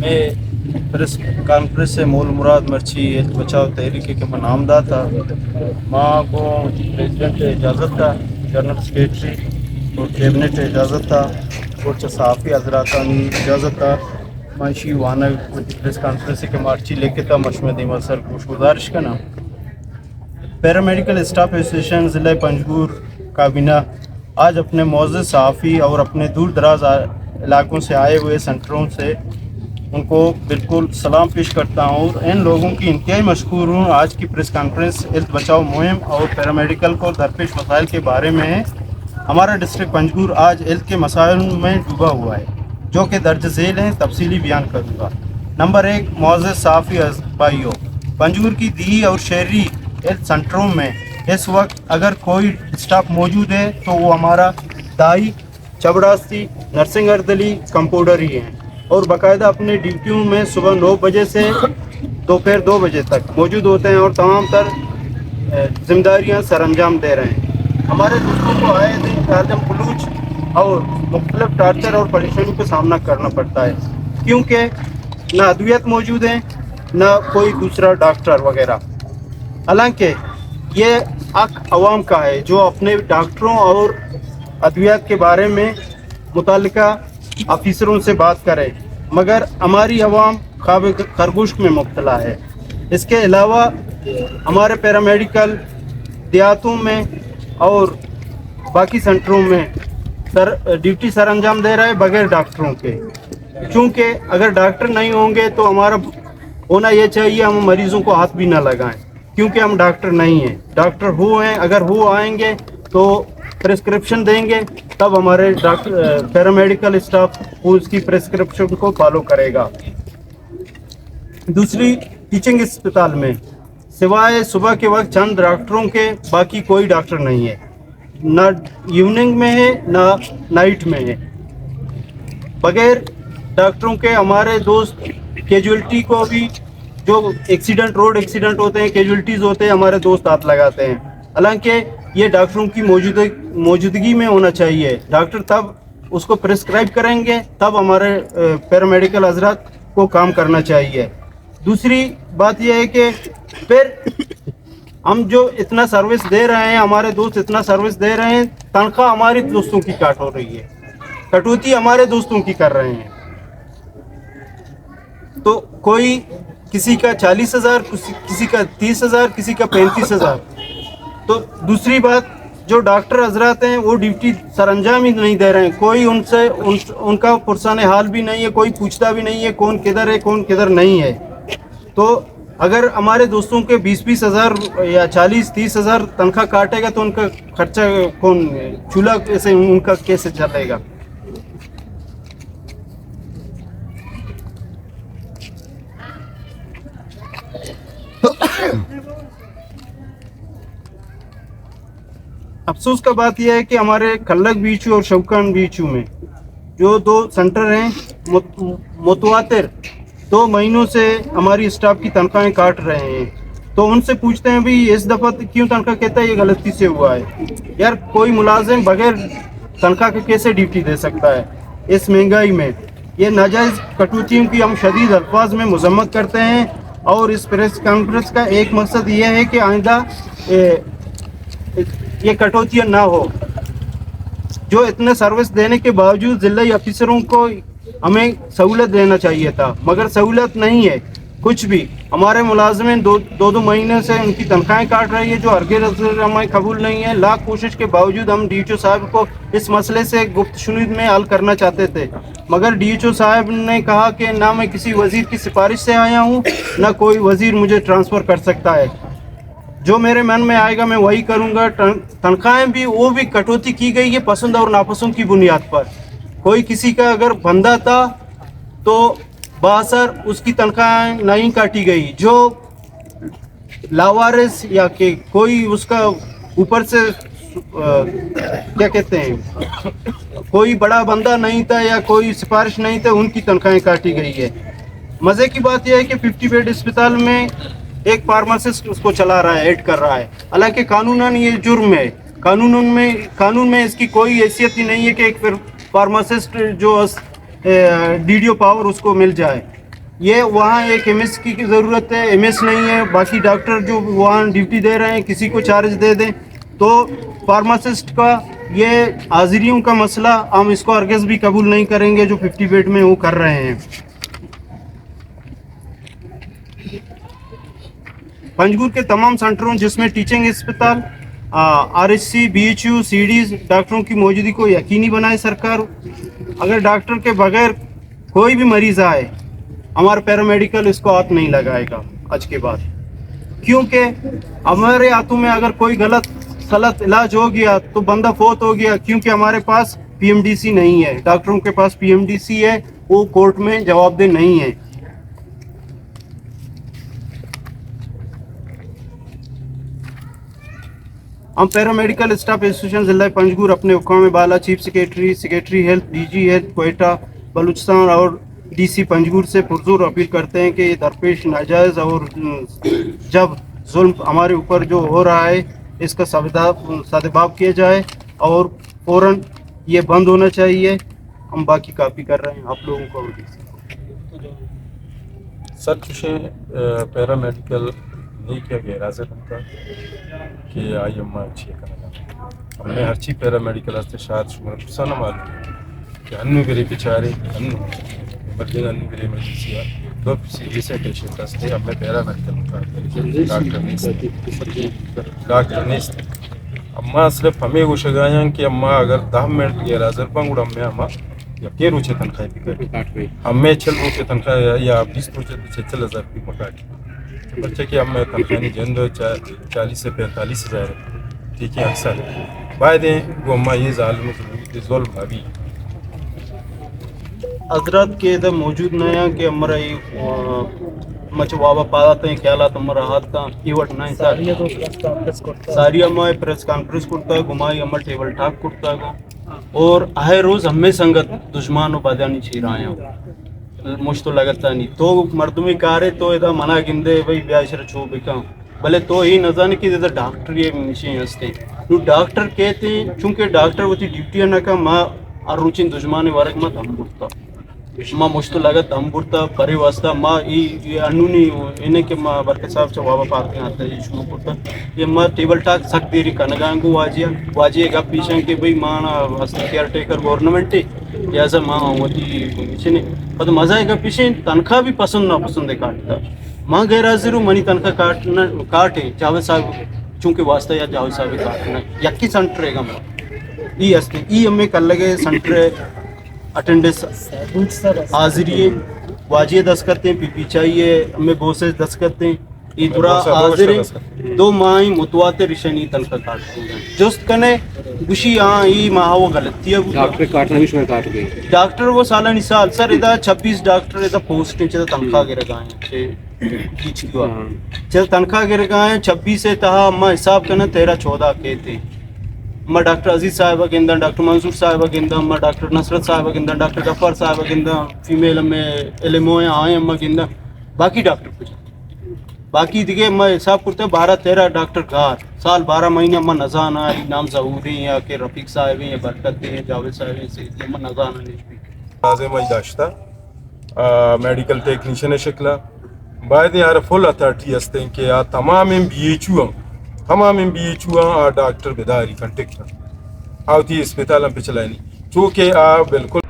میں press conference से मूल मुराद मर्ची हेल्थ बचाव तहरीकी के नामदा था माँ को प्रेसिडेंट इजाज़त था जनरल सेक्रेटरी और कैबिनेट इजाज़त था और सहाफ़ी हजरात इजाज़त था माशी वाना प्रेस कॉन्फ्रेंस के मार्ची लेके था मशमद इमल सर कुछ गुजारिश का नाम पैरामेडिकल स्टाफ एसोसिएशन ज़िला पंजगुर काबीना आज अपने मौजूद सहाफ़ी और अपने दूर दराज इलाकों से आए हुए सेंटरों से उनको बिल्कुल सलाम पेश करता हूँ और इन लोगों की इंतहाई मशकूर हूँ। आज की प्रेस कॉन्फ्रेंस हेल्थ बचाओ मुहिम और पैरामेडिकल को दरपेश मसाइल के बारे में है। हमारा डिस्ट्रिक्ट पंजगुर आज हेल्थ के मसाइल में डूबा हुआ है जो कि दर्ज झेल हैं, तफसीली बयान करूँगा। नंबर 1, मौजूद सहाफ़ी भाइयों, पंजगुर की दी और शहरी हेल्थ सेंटरों में इस वक्त अगर कोई स्टाफ मौजूद है तो वो हमारा दाई, चबड़ासी, नर्सिंग अर्दली, कंपाउंडर ही हैं और बाकायदा अपने ड्यूटियों में सुबह 9 बजे से दोपहर 2 बजे तक मौजूद होते हैं और तमाम तर जिम्मेदारियाँ सर अंजाम दे रहे हैं। हमारे दोस्तों को आए दिन तालम बलूच और मुख्तलिफ टार्चर और परेशानी का सामना करना पड़ता है क्योंकि ना अद्वियत मौजूद हैं ना कोई दूसरा डॉक्टर वगैरह। हालांकि ये हक अवाम का है जो अपने डॉक्टरों और अद्वियत के बारे में मुतल्लिका ऑफिसरों से बात करें, मगर हमारी अवाम ख्वाब खरगोश में मुब्तला है। इसके अलावा हमारे पैरामेडिकल देहातों में और बाकी सेंटरों में ड्यूटी सर अंजाम दे रहा है बगैर डॉक्टरों के, क्योंकि अगर डॉक्टर नहीं होंगे तो हमारा होना ये चाहिए हम मरीज़ों को हाथ भी ना लगाएं क्योंकि हम डॉक्टर नहीं हैं। डॉक्टर हो हैं, अगर वो आएंगे तो प्रिस्क्रिप्शन देंगे तब हमारे डॉक्टर पैरामेडिकल स्टाफ उसकी प्रिस्क्रिप्शन को फॉलो करेगा। दूसरी, टीचिंग अस्पताल में सिवाय सुबह के वक्त चंद डॉक्टरों के बाकी कोई डॉक्टर नहीं है, ना इवनिंग में है ना नाइट में है। बगैर डॉक्टरों के हमारे दोस्त कैजुअल्टी को भी जो एक्सीडेंट रोड एक्सीडेंट होते हैं, कैजुअल्टीज़ होते हैं, हमारे दोस्त हाथ लगाते हैं। हालांकि ये डॉक्टरों की मौजूदगी में होना चाहिए। डॉक्टर तब उसको प्रिस्क्राइब करेंगे तब हमारे पैरामेडिकल हजरात को काम करना चाहिए। दूसरी बात यह है कि फिर हम जो इतना सर्विस दे रहे हैं, हमारे दोस्त इतना सर्विस दे रहे हैं, तनख्वाह हमारे दोस्तों की काट हो रही है, कटौती हमारे दोस्तों की कर रहे हैं। तो कोई किसी का 40,000, किसी का 30,000, किसी का 35,000। तो दूसरी बात, जो डॉक्टर हजरात हैं वो ड्यूटी सरअंजाम ही नहीं दे रहे हैं, कोई उनसे उनका पुरसान हाल भी नहीं है, कोई पूछता भी नहीं है कौन किधर है कौन किधर नहीं है। तो अगर हमारे दोस्तों के 20-20 हज़ार या 40-30 हज़ार तनख्वाह काटेगा तो उनका खर्चा कौन, चूल्हा कैसे उनका कैसे चलेगा। अफसोस का बात यह है कि हमारे खल्लक बीचू और शौकान बीचू में जो 2 सेंटर हैं मुतवातिर 2 महीनों से हमारी स्टाफ की तनख्वाहें काट रहे हैं। तो उनसे पूछते हैं भी इस दफ़ा क्यों तनख्वाह कहता है ये गलती से हुआ है। यार कोई मुलाजिम बगैर तनख्वाह के कैसे ड्यूटी दे सकता है इस महंगाई में। ये नाजायज़ कटौतियों की हम शदीद अल्फाज में मजम्मत करते हैं और इस प्रेस कॉन्फ्रेंस का एक मकसद ये है कि आइंदा ये कटौतियाँ ना हो। जो इतने सर्विस देने के बावजूद ज़िला अफसरों को हमें सहूलत देना चाहिए था, मगर सहूलत नहीं है कुछ भी। हमारे मुलाजमिन दो महीने से उनकी तनख्वाहें काट रही है जो हरगिज़ हमें कबूल नहीं है। लाख कोशिश के बावजूद हम DHO साहब को इस मसले से गुफ्तशुनीद में हल करना चाहते थे, मगर DHO साहब ने कहा कि ना मैं किसी वज़ीर की सिफारिश से आया हूँ ना कोई वज़ीर मुझे ट्रांसफ़र कर सकता है, जो मेरे मन में आएगा मैं वही करूँगा। तनख्वाहें भी वो भी कटौती की गई है पसंद और नापसंद की बुनियाद पर। कोई किसी का अगर बंदा था तो बासर उसकी तनख्वाह नहीं काटी गई, जो लावारिस या कि कोई उसका ऊपर से क्या कहते हैं कोई बड़ा बंदा नहीं था या कोई सिफारिश नहीं था, उनकी तनख्वाहें काटी गई है। मज़े की बात यह है कि 50 बेड अस्पताल में एक फार्मासिस्ट उसको चला रहा है, ऐड कर रहा है, हालांकि कानूनन ये जुर्म है। कानून में इसकी कोई हैसियत ही नहीं है कि एक फार्मासिस्ट जो DDO पावर उसको मिल जाए। یہ وہاں ایک ایم ایس کی ضرورت ہے, ایم ایس نہیں ہے. باقی ڈاکٹر جو وہاں ڈیوٹی دے رہے ہیں کسی کو چارج دے دیں. تو فارماسسٹ کا یہ حاضریوں کا مسئلہ ہم اس کو ہرگز بھی قبول نہیں کریں گے جو 50 بیڈ میں وہ کر رہے ہیں. پنجگور کے تمام سینٹروں جس میں ٹیچنگ اسپتال, R S C, B H U, CDs, ڈاکٹروں کی موجودگی کو یقینی بنائے سرکار. اگر ڈاکٹر کے بغیر کوئی بھی مریض آئے ہمارا پیرامیڈیکل اس کو ہاتھ نہیں لگائے گا آج کے بعد, کیونکہ ہمارے ہاتھوں میں اگر کوئی غلط علاج ہو گیا تو بندہ فوت ہو گیا, کیونکہ ہمارے پاس پی ایم ڈی سی نہیں ہے. ڈاکٹروں کے پاس پی ایم ڈی سی ہے, وہ کورٹ میں جواب دہ نہیں ہے. ہم پیرامیڈیکل اسٹاف ایسوسیشن ضلع پنجگور اپنے حکام بالا chief secretary health, D G health Quetta Balochistan اور ڈی سی پنجگور سے پرزور اپیل کرتے ہیں کہ یہ درپیش ناجائز اور جب ظلم ہمارے اوپر جو ہو رہا ہے اس کا سدباب کیا جائے اور فوراً یہ بند ہونا چاہیے. ہم باقی کافی کر رہے ہیں آپ لوگوں کو. سر چوشے پیرامیڈیکل نہیں کیا گیا راضر کا کہ آئی ایم اچھی کرنا ہم نے ہر چیز پیرامیڈیکل ہستے شاید شمار پرسانہ معلوم کہ انو گری بیچارے انو گری ایمرجنسی ہے دو سیریس پیشنٹ ہستے ہم نے پیرامیڈیکل ڈاکٹر نہیں اما صرف ہمیں وہ شگائیں کہ اما اگر 10 منٹ گیا راضر پنگوڑ ہمیں اما یا 13 روچے تنخواہ بھی کر ہمیں 6 روچے تنخواہ یا 20 روچے 6,000 بھی مکاٹی بچے کہ ہم تنخواہ جن 40 سے 45 ہزار ٹھیک ہے اکثر بائدیں وہ اما یہ ظلم ابھی حضرات کے ادھر موجود نہیں ہیں کہ ہمارا مچ وابا پاتے ہیں خیالات ہمارا ہاتھ کا ایوٹ نہیں ساری ہمیں پریس کانفرنس کرتا ہے گمائی ہمیں ٹیبل ٹاک کرتا ہے اور آئے روز ہمیں سنگت دشمان و بدانی چھی رہے ہیں مجھ تو لگتا نہیں تو مردمی کارے تو ادھر منع گندے بھائی بیاشر چھو بکا بھلے تو ہی نہ جانے کہ ادھر ڈاکٹر یہ نیچے ہستے تو ڈاکٹر کہتے ہیں چونکہ ڈاکٹر ہوتی ڈیوٹی نہ کا ماں اروچن دشمان ورک مت ہم بڑتا ماں مجھ تو لگت ہم بڑتا پری واسطہ ماں یہ انونی انہیں کہ ماں برکت صاحب سے وابا پاتے ہیں آتا ہے یہ شروع کرتا یہ ماں ٹیبل ٹاک سخت دیری کنگانگو واجی گا پیچھے کہ بھئی ماں ہستی کیئر ٹیکر گورنمنٹ جیسا ماں ہوتی پیچھے نہیں پتہ مزہ ہے گا پیچھے تنخواہ بھی پسند نہ پسند ہے کاٹتا ماں غیر حاضر ہوں منی تنخواہ کاٹے جاوید صاحب چونکہ واسطہ یا جاوید صاحب کاٹنا یکی سنٹر ہے گا ماں ای ہستے ای ہمیں کر لگے سنٹر اٹینڈنس حاضری واجی دس کرتے ہیں پی پی چاہیے ہمیں بوسے دس کرتے ہیں ای درا حاضر دو ماہی متواتر رشنی تنخواہ کاٹتے ہیں جست کنے گوشی ہاں ای ماہ وہ غلطی ہے ڈاکٹر کاٹنا بھی شمار کاٹ گئی ڈاکٹر وہ سالہ نسال سر ادھا 26 ڈاکٹر ادھا پوسٹیں چاہتا تنخواہ گر گائیں چل تنخواہ گر گائیں 26 سے تہا ہمیں حساب کرنا 13-14 کہتے اما ڈاکٹر عزیز صاحبہ گندہ ڈاکٹر منصور صاحبہ گندہ اما ڈاکٹر نصرت صاحبہ گندہ ڈاکٹر غفار صاحبہ گندہ فیمیل ہمیں علموئے آئیں اما گندہ باقی ڈاکٹر کچھ باقی دیگے اما حساب کرتے ہیں 12-13 ڈاکٹر گھار سال 12 مہینے اما نظان آئی نام ظہوری یا کہ رفیق صاحب ہیں یا برکت ہیں جاوید صاحب ہیں سے اما نظان آئی لازم داشتا میڈیکل ٹیکنیشین شکلا باید یار فل اتھارٹی ہستے کہ تمام بی ایچ او ڈاکٹر بیداری کنٹیکٹ آوتی اسپتال پہ چلائنی چونکہ بالکل